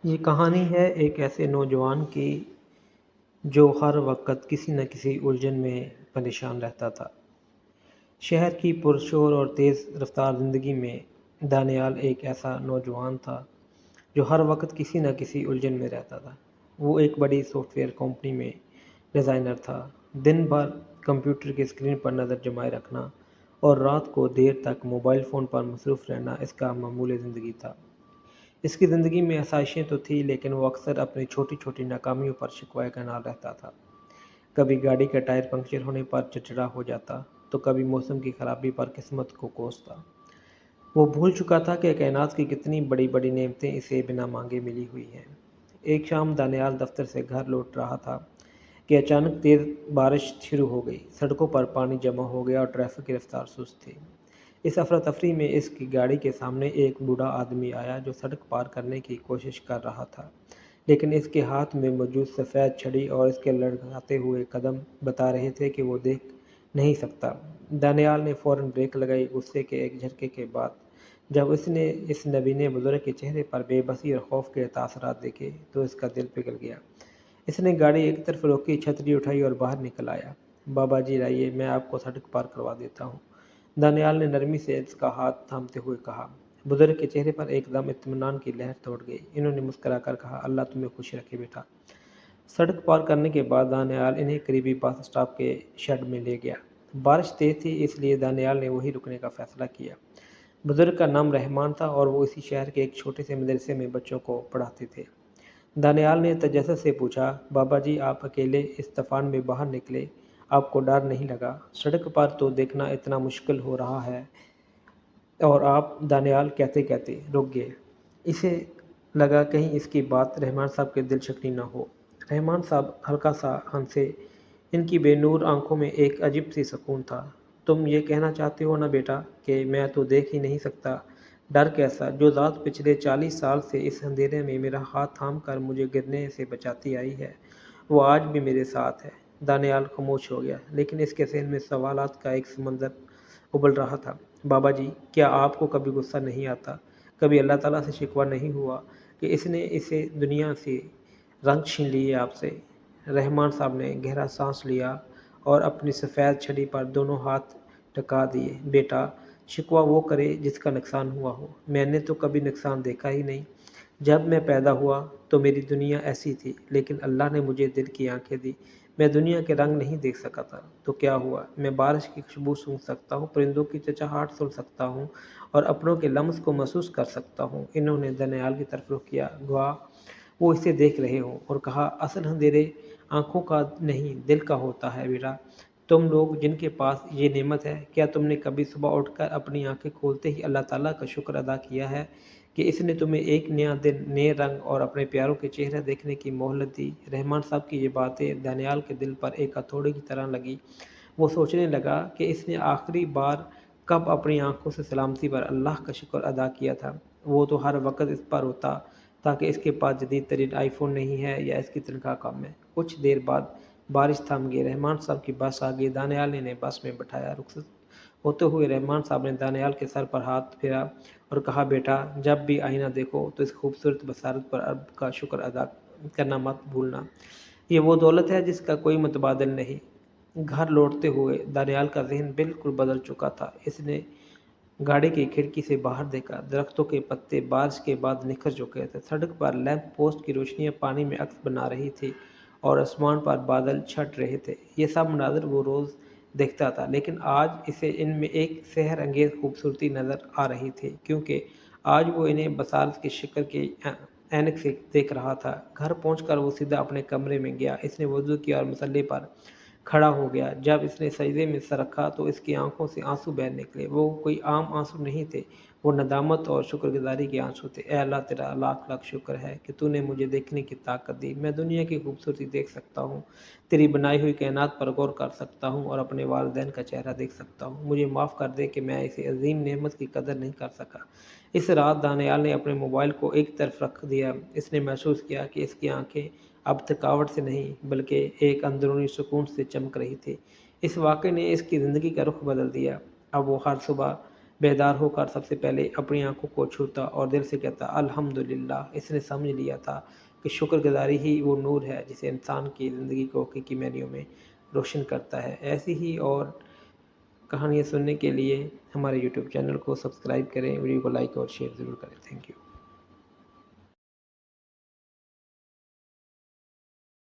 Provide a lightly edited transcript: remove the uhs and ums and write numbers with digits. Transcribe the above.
یہ کہانی ہے ایک ایسے نوجوان کی جو ہر وقت کسی نہ کسی الجھن میں پریشان رہتا تھا۔ شہر کی پرشور اور تیز رفتار زندگی میں دانیال ایک ایسا نوجوان تھا جو ہر وقت کسی نہ کسی الجھن میں رہتا تھا۔ وہ ایک بڑی سافٹ ویئر کمپنی میں ڈیزائنر تھا۔ دن بھر کمپیوٹر کی اسکرین پر نظر جمائے رکھنا اور رات کو دیر تک موبائل فون پر مصروف رہنا اس کا معمول زندگی تھا۔ اس کی زندگی میں آسائشیں تو تھیں، لیکن وہ اکثر اپنی چھوٹی چھوٹی ناکامیوں پر شکوہ کنار رہتا تھا۔ کبھی گاڑی کا ٹائر پنکچر ہونے پر چڑچڑا ہو جاتا، تو کبھی موسم کی خرابی پر قسمت کو کوستا۔ وہ بھول چکا تھا کہ کائنات کی کتنی بڑی بڑی نعمتیں اسے بنا مانگے ملی ہوئی ہیں۔ ایک شام دانیال دفتر سے گھر لوٹ رہا تھا کہ اچانک تیز بارش شروع ہو گئی۔ سڑکوں پر پانی جمع ہو گیا اور ٹریفک کی رفتار سست تھی۔ اس افراتفری میں اس کی گاڑی کے سامنے ایک بوڑھا آدمی آیا جو سڑک پار کرنے کی کوشش کر رہا تھا، لیکن اس کے ہاتھ میں موجود سفید چھڑی اور اس کے لڑکھڑاتے ہوئے قدم بتا رہے تھے کہ وہ دیکھ نہیں سکتا۔ دانیال نے فوراً بریک لگائی۔ غصے کے ایک جھٹکے کے بعد جب اس نے اس نبینے بزرگ کے چہرے پر بے بسی اور خوف کے تاثرات دیکھے تو اس کا دل پگھل گیا۔ اس نے گاڑی ایک طرف روکی، چھتری اٹھائی اور باہر نکل آیا۔ بابا جی لائیے، میں آپ کو سڑک پار کروا دیتا ہوں، دانیال نے نرمی سے اس کا ہاتھ تھامتے ہوئے کہا۔ بزرگ کے چہرے پر ایک دم اطمینان کی لہر دوڑ گئی۔ انہوں نے مسکرا کر کہا، اللہ تمہیں خوش رکھے بیٹا۔ سڑک پار کرنے کے بعد دانیال انہیں قریبی بس اسٹاپ کے شیڈ میں لے گیا۔ بارش تیز تھی، اس لیے دانیال نے وہیں رکنے کا فیصلہ کیا۔ بزرگ کا نام رحمان تھا اور وہ اسی شہر کے ایک چھوٹے سے مدرسے میں بچوں کو پڑھاتے تھے۔ دانیال نے تجسس سے پوچھا، بابا جی آپ اکیلے اس طوفان میں باہر نکلے، آپ کو ڈر نہیں لگا؟ سڑک پر تو دیکھنا اتنا مشکل ہو رہا ہے۔ اور آپ، دانیال کہتے کہتے رک گئے۔ اسے لگا کہیں اس کی بات رحمان صاحب کے دل شکنی نہ ہو۔ رحمان صاحب ہلکا سا ہنسے۔ ان کی بے نور آنکھوں میں ایک عجیب سی سکون تھا۔ تم یہ کہنا چاہتے ہو نا بیٹا کہ میں تو دیکھ ہی نہیں سکتا؟ ڈر کیسا؟ جو ذات پچھلے 40 سال سے اس اندھیرے میں میرا ہاتھ تھام کر مجھے گرنے سے بچاتی آئی ہے، وہ آج بھی میرے ساتھ ہے۔ دانیال خاموش ہو گیا، لیکن اس کے ذہن میں سوالات کا ایک سمندر ابل رہا تھا۔ بابا جی، کیا آپ کو کبھی غصہ نہیں آتا؟ کبھی اللہ تعالیٰ سے شکوہ نہیں ہوا کہ اس نے اسے دنیا سے رنگ چھین لیے آپ سے؟ رحمان صاحب نے گہرا سانس لیا اور اپنی سفید چھڑی پر دونوں ہاتھ ٹکا دیے۔ بیٹا، شکوہ وہ کرے جس کا نقصان ہوا ہو۔ میں نے تو کبھی نقصان دیکھا ہی نہیں۔ جب میں پیدا ہوا تو میری دنیا ایسی تھی، لیکن اللہ نے مجھے دل کی آنکھیں دی۔ میں دنیا کے رنگ نہیں دیکھ سکا تھا، تو کیا ہوا؟ میں بارش کی خوشبو سونگھ سکتا ہوں، پرندوں کی چہچہاہٹ سن سکتا ہوں اور اپنوں کے لمس کو محسوس کر سکتا ہوں۔ انہوں نے دانیال کی طرف رخ کیا، گواہ وہ اسے دیکھ رہے ہوں، اور کہا، اصل اندھیرے آنکھوں کا نہیں دل کا ہوتا ہے بیٹا۔ تم لوگ جن کے پاس یہ نعمت ہے، کیا تم نے کبھی صبح اٹھ کر اپنی آنکھیں کھولتے ہی اللہ تعالیٰ کا شکر ادا کیا ہے کہ اس نے تمہیں ایک نیا دن، نئے رنگ اور اپنے پیاروں کے چہرے دیکھنے کی مہلت دی؟ رحمان صاحب کی یہ باتیں دانیال کے دل پر ایک ہتھوڑے کی طرح لگی۔ وہ سوچنے لگا کہ اس نے آخری بار کب اپنی آنکھوں سے سلامتی پر اللہ کا شکر ادا کیا تھا۔ وہ تو ہر وقت اس پر روتا تھا کہ اس کے پاس جدید ترین آئی فون نہیں ہے یا اس کی تنخواہ کم ہے۔ کچھ دیر بعد بارش تھم گئی۔ رحمان صاحب کی بس آ گئی۔ دانیال نے انہیں بس میں بٹھایا۔ رخصت ہوتے ہوئے رحمان صاحب نے دانیال کے سر پر ہاتھ پھیرا اور کہا، بیٹا، جب بھی آئینہ دیکھو تو اس خوبصورت بصارت پر رب کا شکر ادا کرنا مت بھولنا۔ یہ وہ دولت ہے جس کا کوئی متبادل نہیں۔ گھر لوٹتے ہوئے دانیال کا ذہن بالکل بدل چکا تھا۔ اس نے گاڑی کی کھڑکی سے باہر دیکھا۔ درختوں کے پتے بارش کے بعد نکھر چکے تھے۔ سڑک پر لیمپ پوسٹ کی روشنیاں پانی میں عکس بنا رہی تھیں اور آسمان پر بادل چھٹ رہے تھے۔ یہ سب مناظر وہ روز دیکھتا تھا، لیکن آج اسے ان میں ایک سحر انگیز خوبصورتی نظر آ رہی تھی، کیونکہ آج وہ انہیں بصارت کی شکل کے عینک سے دیکھ رہا تھا۔ گھر پہنچ کر وہ سیدھا اپنے کمرے میں گیا۔ اس نے وضو کیا اور مصلی پر کھڑا ہو گیا۔ جب اس نے سجدے میں سر رکھا تو اس کی آنکھوں سے آنسو بہہ نکلے۔ وہ کوئی عام آنسو نہیں تھے، وہ ندامت اور شکر گزاری کے آنسو تھے۔ اے اللہ، تیرا لاکھ لاکھ شکر ہے کہ تو نے مجھے دیکھنے کی طاقت دی۔ میں دنیا کی خوبصورتی دیکھ سکتا ہوں، تیری بنائی ہوئی کائنات پر غور کر سکتا ہوں اور اپنے والدین کا چہرہ دیکھ سکتا ہوں۔ مجھے معاف کر دے کہ میں اس عظیم نعمت کی قدر نہیں کر سکا۔ اس رات دانیال نے اپنے موبائل کو ایک طرف رکھ دیا۔ اس نے محسوس کیا کہ اس کی آنکھیں اب تھکاوٹ سے نہیں بلکہ ایک اندرونی سکون سے چمک رہی تھی۔ اس واقعے نے اس کی زندگی کا رخ بدل دیا۔ اب وہ ہر صبح بیدار ہو کر سب سے پہلے اپنی آنکھوں کو چھوتا اور دل سے کہتا الحمدللہ۔ اس نے سمجھ لیا تھا کہ شکر گزاری ہی وہ نور ہے جسے انسان کی زندگی کو حقیقی معنیوں میں روشن کرتا ہے۔ ایسی ہی اور کہانیاں سننے کے لیے ہمارے یوٹیوب چینل کو سبسکرائب کریں، ویڈیو کو لائک اور شیئر ضرور کریں۔ Thank you.